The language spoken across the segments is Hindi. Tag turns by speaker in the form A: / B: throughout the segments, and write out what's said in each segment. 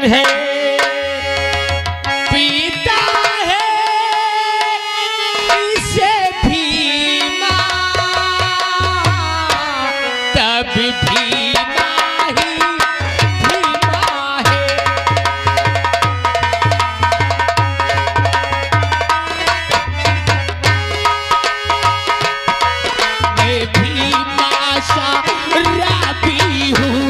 A: है पीता है इसे भी माँ तब भी माँ ही माँ है। मैं भी माशा राबी हूँ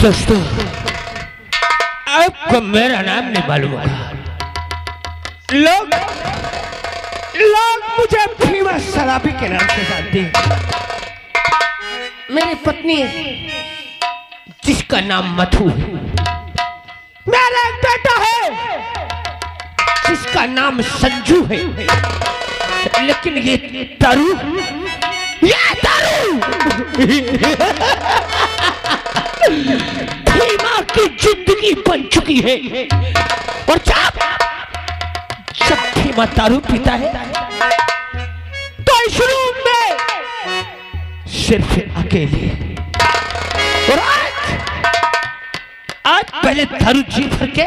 A: दोस्तों, आपको मेरा नाम नहीं मालूम होगा। लोग मुझे फेमस शराबी के नाम से जानते हैं। मेरी पत्नी जिसका नाम मधु है, मेरा एक बेटा है जिसका नाम संजू है। लेकिन ये दारू भीमा की जिंदगी बन चुकी है। और जब भीमा दारू पीता है तो इस रूम में सिर्फ अकेले। और आज पहले दारू जी भर के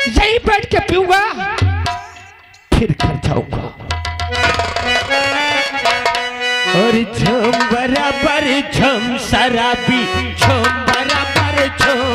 A: यहीं बैठ के पीऊंगा, फिर घर जाऊंगा। और झम बराबर झम शराबी, झम बराबर झम।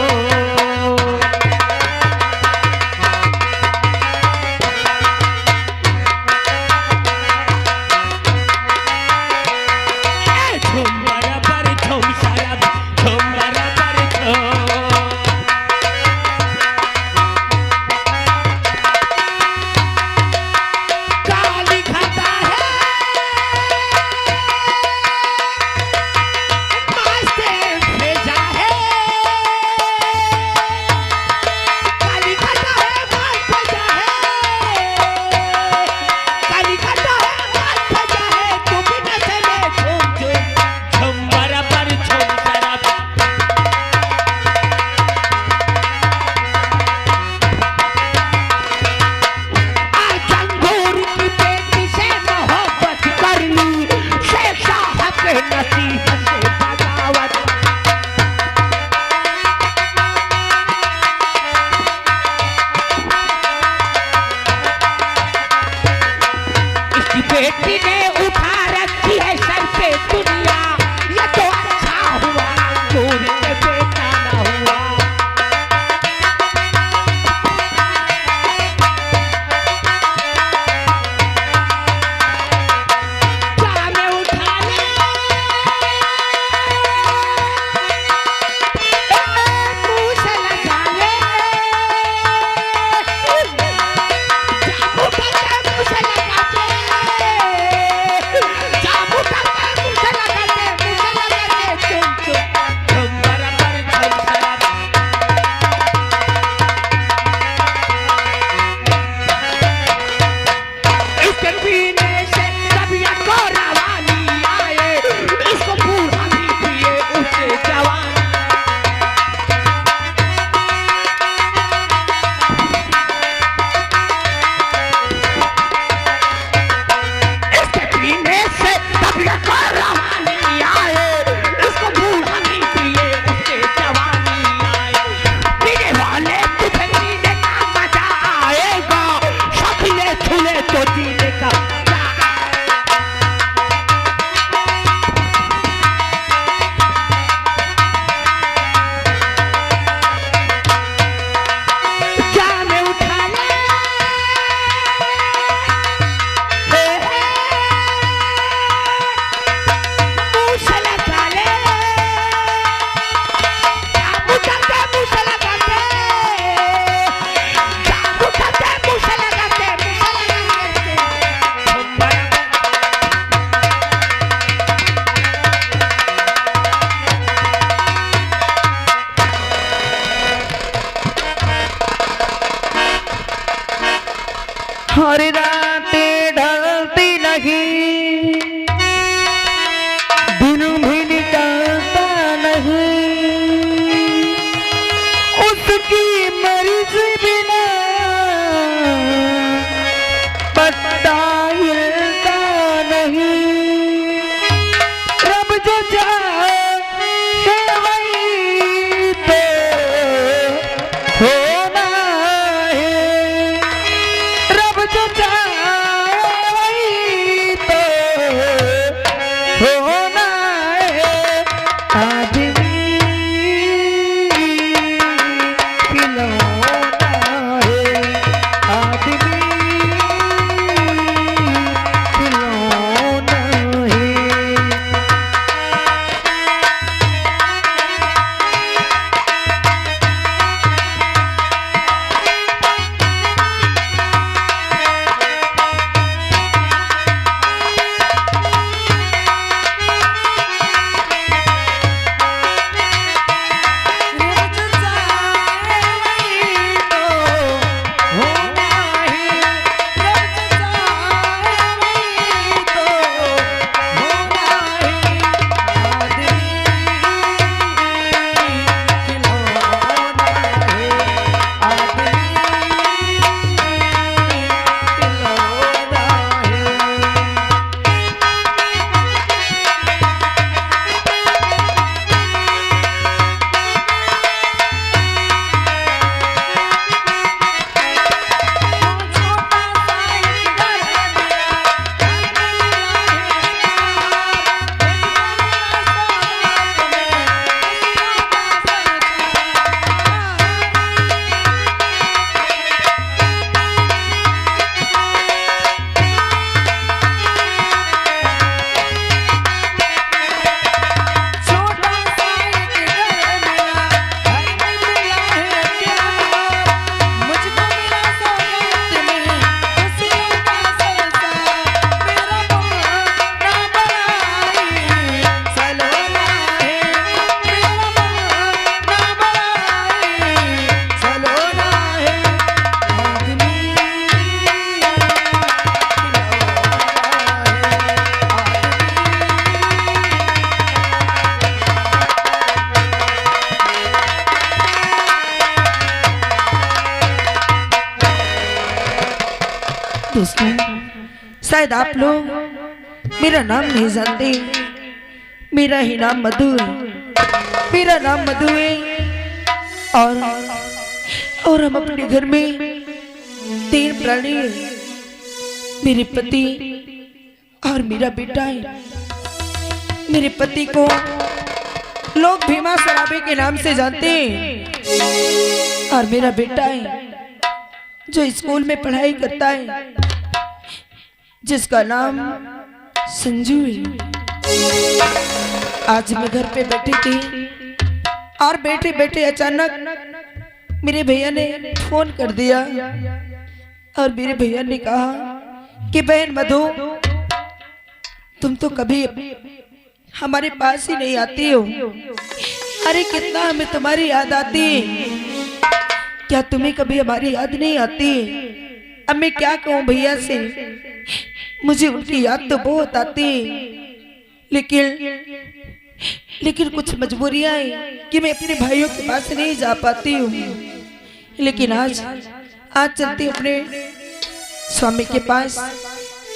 A: बेटी ने उठा रखी है सर पे दुनिया, ये तो अच्छा हुआ दूर से बेटा ना हुआ। जाने उठा ले मुंह से लगा ले, मुंह से लगा ले।
B: दोस्तों, शायद आप लोग मेरा नाम नहीं जानते। मेरा ही नाम मधु है। मेरा नाम मधु है और हम अपने घर में 3 प्राणी हैं। मेरे पति और मेरा बेटा है। मेरे पति को लोग भीमा सराबे के नाम से जानते हैं और मेरा बेटा है जो स्कूल में पढ़ाई करता है, जिसका नाम संजू है। आज मैं घर पे बैठी थी और बैठे बैठे अचानक मेरे भैया ने फोन कर दिया और मेरे भैया ने कहा कि बहन मधु, तुम तो कभी हमारे पास ही नहीं आती हो। अरे कितना हमें तुम्हारी याद आती है, क्या तुम्हें कभी हमारी याद नहीं आती? अब मैं क्या कहूँ भैया से, मुझे उनकी याद तो बहुत आती है, लेकिन कुछ मजबूरियां हैं कि मैं अपने भाइयों के पास नहीं जा पाती हूँ। लेकिन आज चलती अपने स्वामी के पास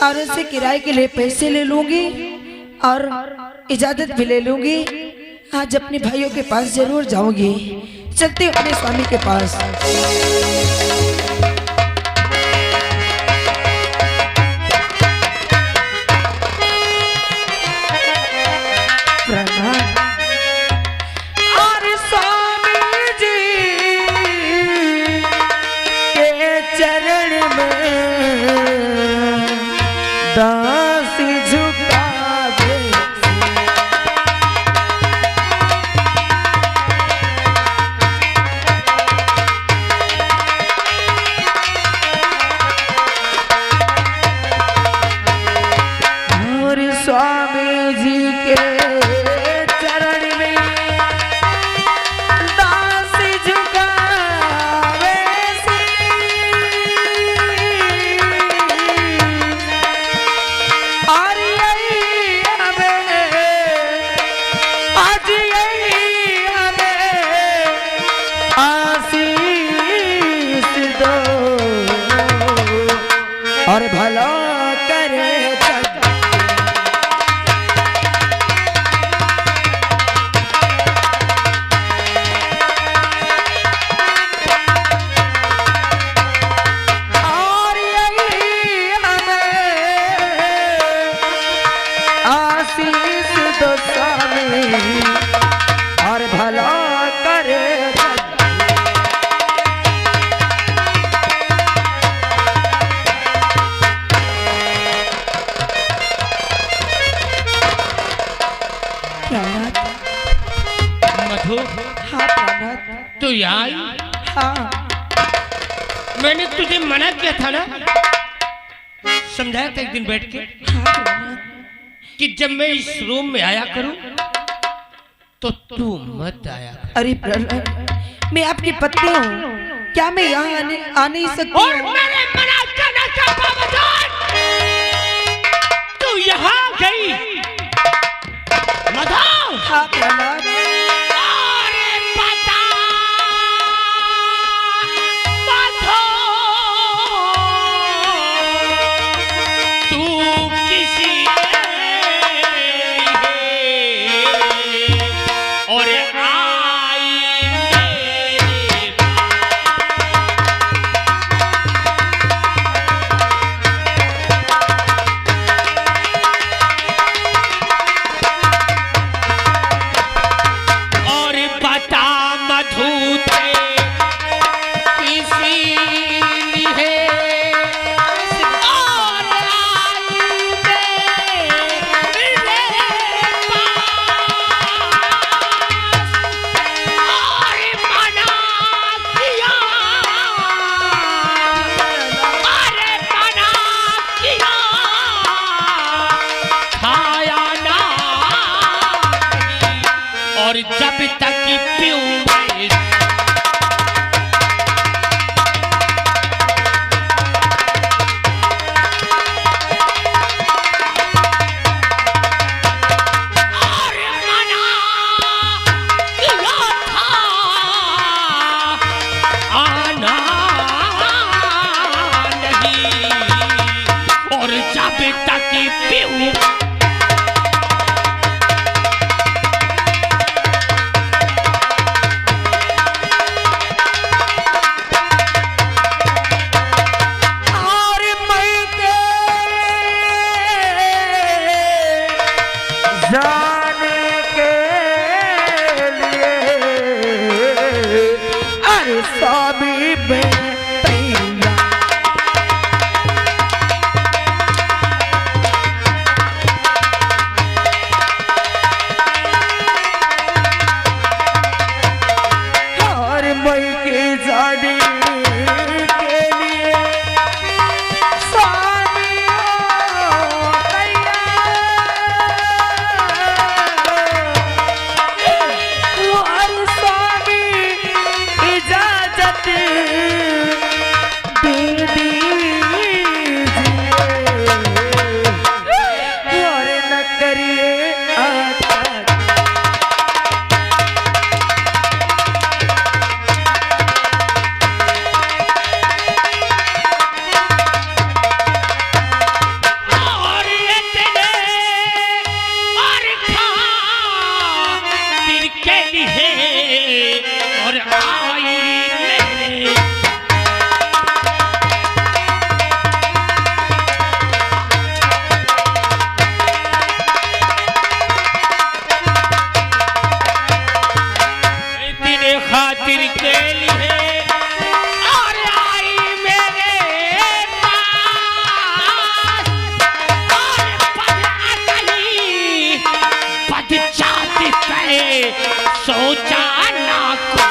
B: और उनसे किराए के लिए पैसे ले लूंगी और इजाजत भी ले लूंगी। आज अपने भाइयों के पास जरूर जाऊंगी। चलते अपने स्वामी के पास। और स्वामी जी के चरण में दास झुकावे। और स्वामी जी के चरण में दास झुकावे सी। और यही हमें आज यही हमें आशीष दो और भला करे जग। और यही हमें आशीष दो स्वामी और भला करे जग। प्राणात,
A: मधु,
B: हाँ प्राणात,
A: तू यहाँ आई?
B: हाँ
A: मैंने तुझे मना किया था ना, समझाया था एक दिन बैठ के
B: हाँ प्राणात।
A: कि जब मैं इस रूम में आया करूं तो तू मत आया कर।
B: अरे प्राणात, मैं आपकी पत्नी हूँ, क्या मैं यहाँ आ नहीं सकती
A: और
B: हूँ?
A: मेरे मना करने के बावजूद तू यहाँ गई मधु।
B: हाँ प्राणात।
A: अरे बता मधु, तू किसी और आई मेरे और बता मधु थे किसी लिए और आई मेरे पास और मना किया। अरे मना किया, खाया ना और जब तक पीऊं और मना किया था आना नहीं। पीऊ
B: जाने के लिए अरे स्वामी में तैयार और मई के जाने के लिए स्वामी खातिर के लिए और आई मेरे पास और पता नहीं पद चाहती कहे सोचा ना कुछ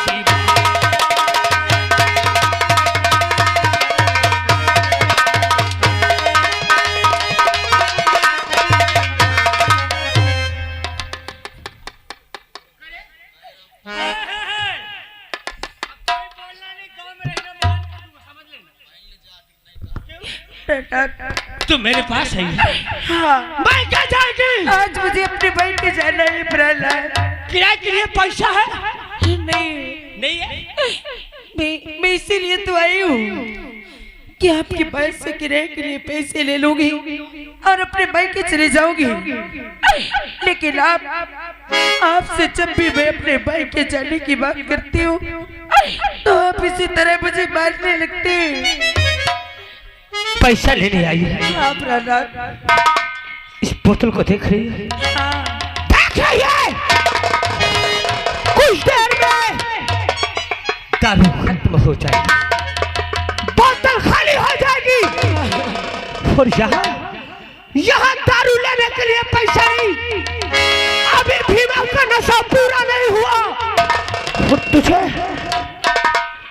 B: तू मेरे पास है। हाँ।
A: मैं क्या जाएगी?
B: आज मुझे अपने भाई के जाना है प्रहलाद।
A: किराए के लिए पैसा है?
B: नहीं
A: नहीं है।
B: मैं इसीलिए तो आई हूँ कि आपके भाई से किराए के लिए पैसे ले लूंगी और अपने भाई के चले जाऊंगी। लेकिन आपसे जब भी मैं अपने भाई के जाने की बात करती हूँ तो आप इसी तरह मुझे मारने लगते हैं।
A: पैसा लेने आई है।
B: आप प्रहलाद
A: इस बोतल को देख रही है? देख रही है? कुछ देर में दारू खत्म हो जाएगी, बोतल खाली हो जाएगी और यहाँ दारू लेने के लिए पैसा नहीं। अभी भीमा का नशा पूरा नहीं हुआ और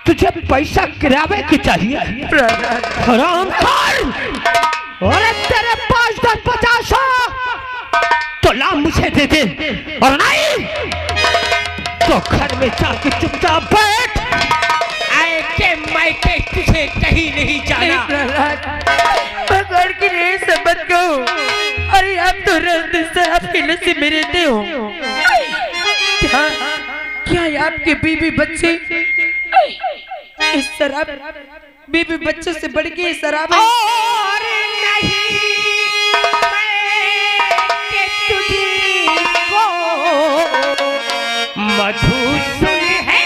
A: तुझे पैसा गिरावे की चाहिए। हराम खोर! और तेरे 5, 10, 50 तो ला मुझे दे दे और नहीं तो घर में जाके चुपचाप बैठ। आए के मैं के तुझे कहीं नहीं जाना।
B: मैं घर की नहीं समझ गई। अरे आप तो रास्ते से आपके नसीब में रहते हो। क्या आपके बीवी बच्चे इस शराब बीबी बच्चों से बढ़ के शराब
A: और नहीं मैं तुझको मधु सुन है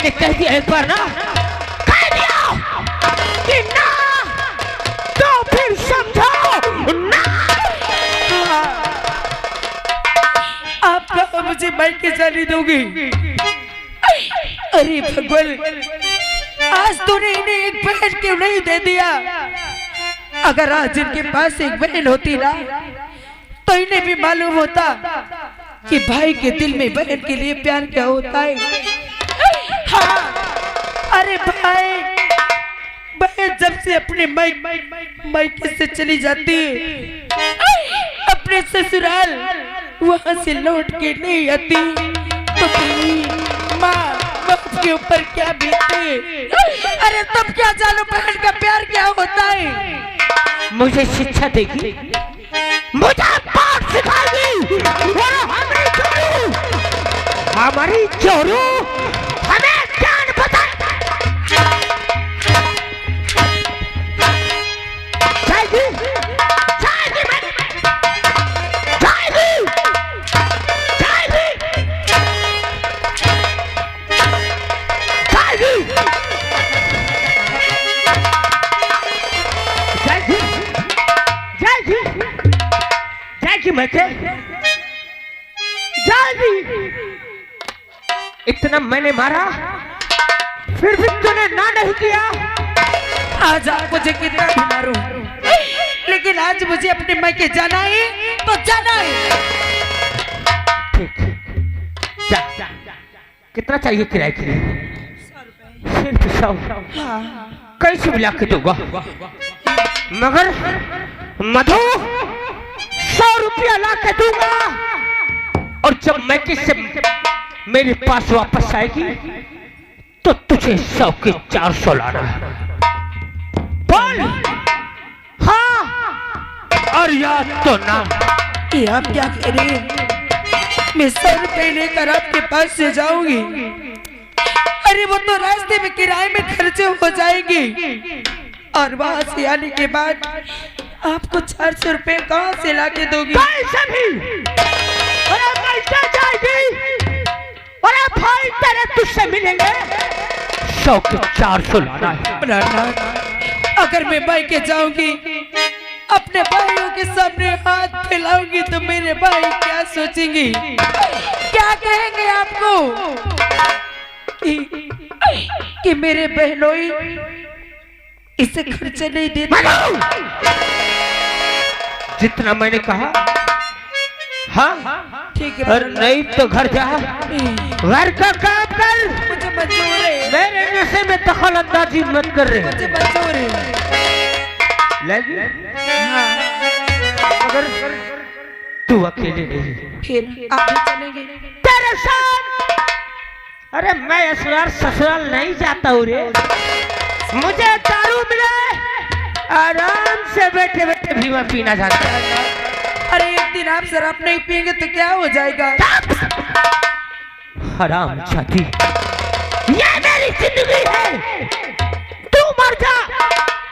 A: मैंने कह दिया एक बार ना, कह दिया कि ना तो फिर समझो ना।
B: आप कहाँ मुझे माइक के जाने दोगे? अरे भगवान, आज तूने इन्हें एक बहन क्यों नहीं दे दिया? अगर आज इनके पास एक बहन होती ना तो इन्हें भी मालूम होता कि भाई के दिल में बहन के लिए प्यार क्या होता है। हाँ, अरे भाई, बहन जब से अपने मायके से चली जाती है, अपने ससुराल वहां से लौट के नहीं आती, तो तेरी माँ बाप के ऊपर क्या बीते? अरे तब क्या जानो बहन का प्यार क्या होता है?
A: मुझे शिक्षा देगी, मुझे पाठ सिखाएगी, हमारी चोरू हमें ज्ञान बताएगी। जाएगी, जाएगी, जाएगी, जाएगी, जाएगी, जाएगी, जाएगी, मैं जाएगी। इतना मैंने मारा फिर भी तूने ना नहीं किया।
B: आज आप मुझे कितना भी मारो, लेकिन आज मुझे अपने मायके जाना है तो जाना है।
A: ठीक, जा, कितना चाहिए किराए के लिए? सिर्फ 100। कैसे मिला के दूंगा, मगर मधु 100 रुपया ला के दूंगा, और जब मैं किससे मेरे पास वापस आएगी तो तुझे 100 के 400 लाना है। बोल हाँ और याद तो ना।
B: ये आप क्या कह रहे हैं? मैं 100 रुपए लेकर आपके पास से जाऊंगी, अरे वो तो रास्ते में किराए में खर्चे हो जाएंगे, और वहां से आने के बाद आपको 400 रुपए कहाँ से ला के दोगी?
A: पैसे भी, अरे पैसे जाएगी, अरे भाई तेरे तुझसे मिलेंगे 100 के 400 लाना है।
B: अगर मैं भाई के जाऊंगी, अपने भाइयों के सामने हाथ फैलाऊंगी तो मेरे भाई क्या सोचेंगे, क्या कहेंगे आपको कि मेरे बहनोई इसे खर्चा नहीं देते?
A: जितना मैंने कहा, हाँ
B: ठीक है,
A: और नहीं तो घर जा, घर का काम कर।
B: मुझे मंजूर है,
A: मेरे नशे में दखल अंदाजी मत कर रहे।
B: मुझे मंजूर है।
A: लगी? मगर तू अकेले नहीं,
B: फिर आप भी चलेंगे
A: तेरे साथ? अरे मैं ससुराल नहीं जाता हूँ रे, मुझे दारू मिले आराम से बैठे बैठे भी मैं पीना चाहता हूँ।
B: अरे एक दिन आप शराब नहीं पिएंगे तो क्या हो जाएगा?
A: हराम जाती, ये मेरी जिंदगी है, तू मर जा,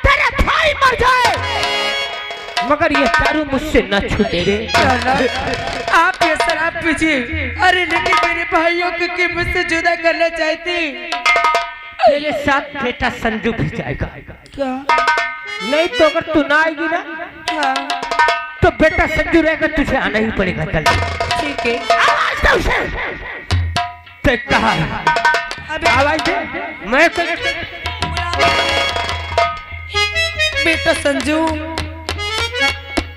A: तेरे भाई मर जाए, मगर ये दारू मुझसे न छूटे रे।
B: आप ये शराब पीजिए, अरे लेकिन मेरे भाइयों को कि मुझसे जुदा करना चाहती।
A: तेरे साथ बेटा संजू भी जाएगा।
B: क्या?
A: नहीं तो अगर तू ना आएगी ना,
B: हाँ
A: तो बेटा संजू रहेगा, तुझे आना ही पड़ेगा। चल
B: ठीक है,
A: आवाज दे उसे। देख कहा है,
B: अबे
A: आवाज दे। मैं
B: बेटा संजू,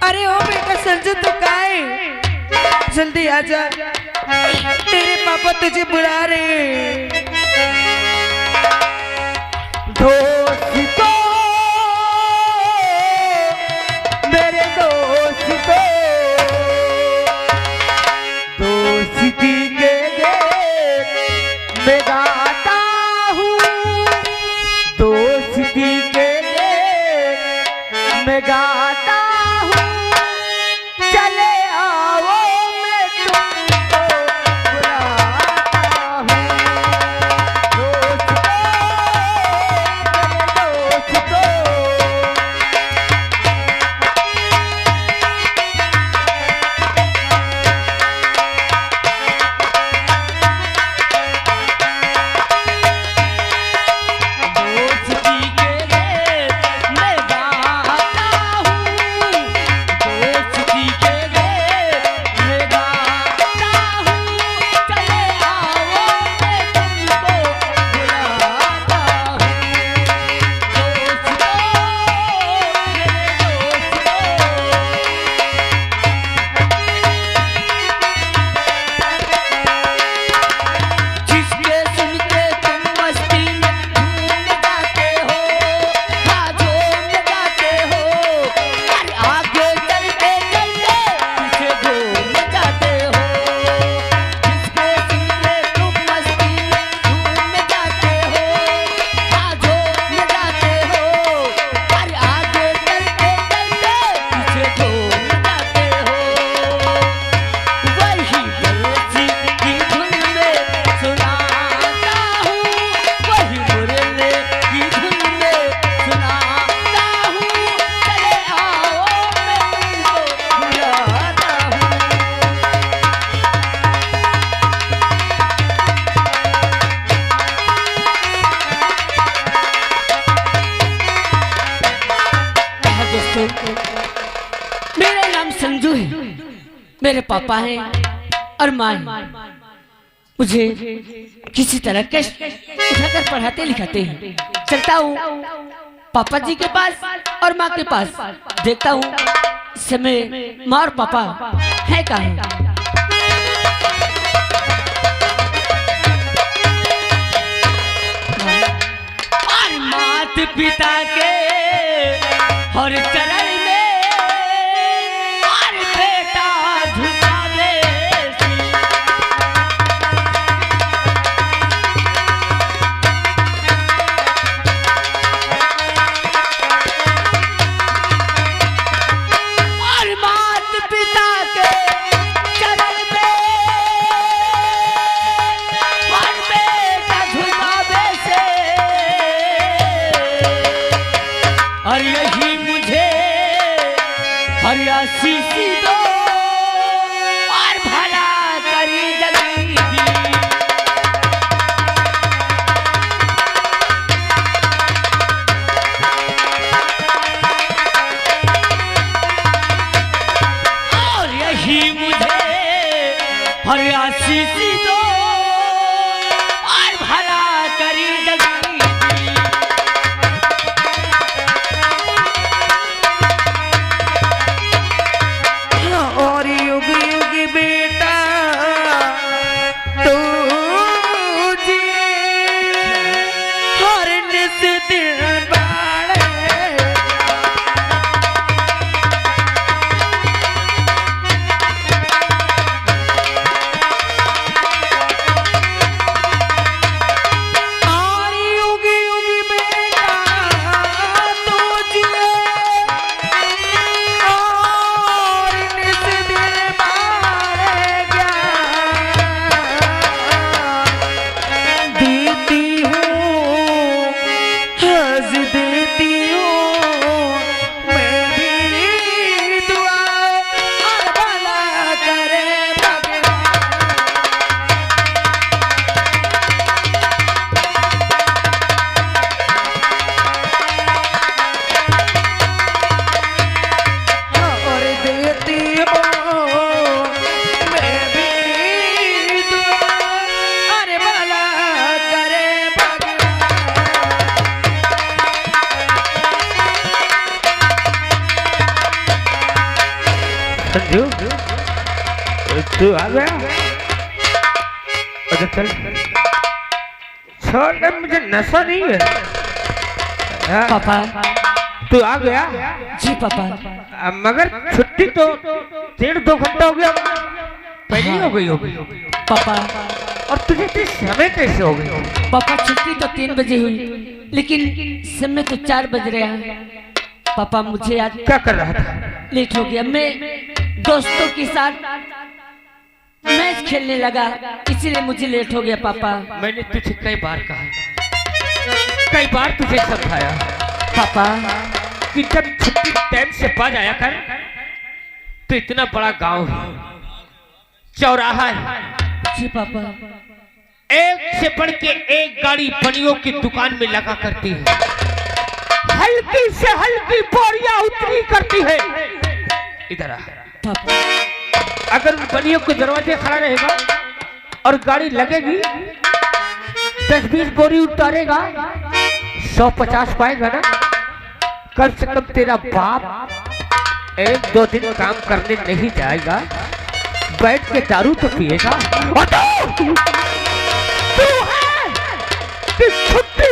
B: अरे ओ बेटा संजू तू कहाँ है? जल्दी आजा, तेरे पापा तुझे बुला रहे हैं।
A: दोस्तों, मेरे दोस्तों, दोस्ती के गेत में गाता हूँ, दोस्ती के गेत में गाता हूँ, चले आओ मैं तुमको बुलाता हूँ।
C: दोस्तों, मेरा नाम संजू है, मेरे पापा हैं और माँ है। मुझे किसी तरह कष्ट उठाकर पढ़ाते लिखाते हैं। चलता हूँ पापा जी के पास और माँ के पास, देखता हूँ इस समय माँ और पापा है कहाँ। और माता पिता के और चरण में और बेटा झुकावे और माता पिता के चरण में और बेटा झुकावे से, और यही मुझे और आशीष दो और भला करी जगीगी। और यही मुझे और आशीष दो और भला करी जगीगी।
B: और युग युग बेटा तू हर निस दिन बाड़े। और युग युग बेटा तू और निस दिन बाड़ेगा। देती हूँ हंस देती हूँ मैं भी दुआ और भला करे भगवान। और देती हूँ मैं भी दुआ और भला करे भगवान।
A: संजू, तू आ गया? अच्छा चल, छोड़ दे, मुझे नशा नहीं है। हाँ,
C: पापा।
A: तू आ गया?
C: जी पापा।
A: मगर छुट्टी तो 1.5-2 घंटा हो गया, पहले ही हो गई होगी।
C: पापा
A: और तुझे इतने समय कैसे हो गई?
C: पापा छुट्टी तो 3 बजे हुई, लेकिन समय तो 4 बज रहा है। पापा मुझे आज
A: क्या कर रहा था?
C: लेट हो गया। मैं दोस्तों के साथ मैच खेलने लगा, इसीलिए मुझे लेट हो गया पापा।
A: मैंने तुझे कई बार कहा, कई बार तुझे समझाया
C: पापा
A: कि जब छुट्टी टाइम से पा जाया कर। तो इतना बड़ा गांव है, चौराहा है,
C: जी पापा।
A: एक से बढ़ के एक गाड़ी बनियों की दुकान में लगा करती है, हल्की से हल्की बोरियां उतरी करती है। इधर आ
C: पापा
A: अगर उन बनियों के दरवाजे खड़ा रहेगा और गाड़ी लगेगी, 10-20 बोरी उतारेगा, 150 पाएगा ना। कम से कम तेरा बाप 1-2 दिन काम करने नहीं जाएगा, बैठ के दारू तो पिएगा। और तू है कि छुट्टी